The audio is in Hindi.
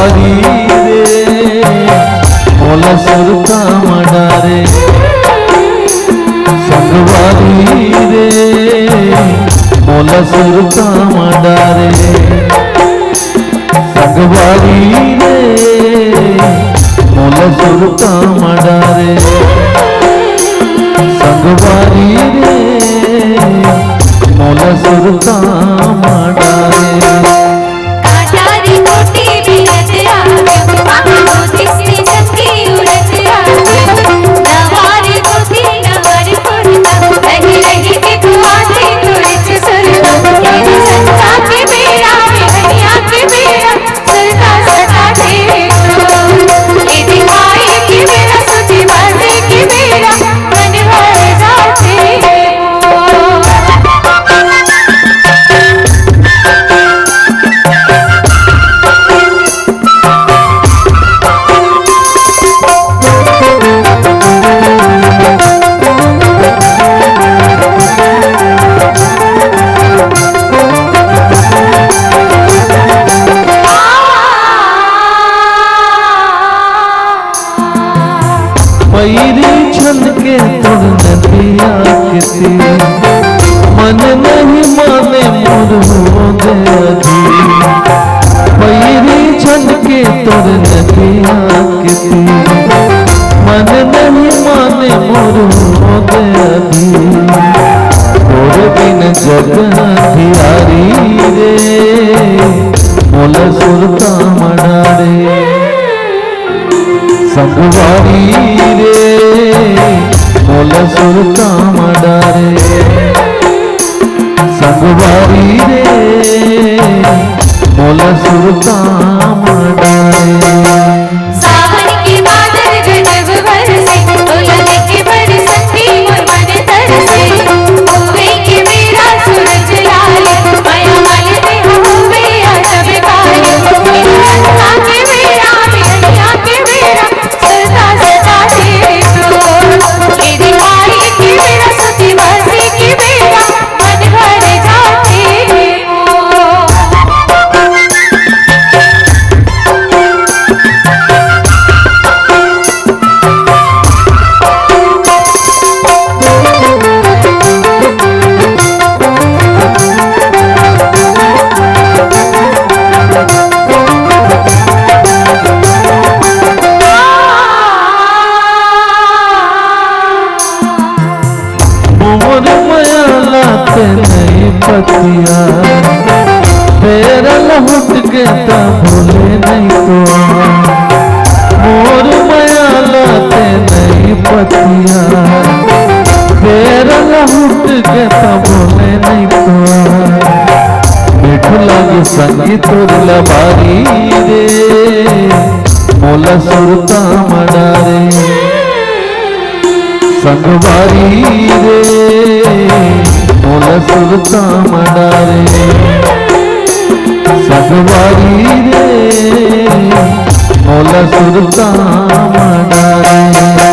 संगवारी रे मोला सुरता मडारे संगवारी रे मोला सुरता मडारे संगवारी रे मोला सुरता मडारे संगवारी रे मोला सुरता मडारे पैरी छन के तोड़ नदिया किसी मन नहीं माने मोर हो गया पैरी छन के तोड़ नदिया किसी मन नहीं माने मोर हो गया तोर बिन जग धियारी रे मोला सुरता मडारे संगवारी रे मोला सुरता मडारे संगवारी रे मोला सुरता मडारे मोर माया लाते नहीं पतिया तेरा लहुट के ता भूले नहीं तो मोर माया लाते नहीं पतिया तेरा लहुट के ता भूले नहीं तो मिठू लागे संगी तोर लबारी रे मोला सुरता मडारे संगवारी रे मोला सुरता मडारे संगवारी रे मोला सुरता मडारे।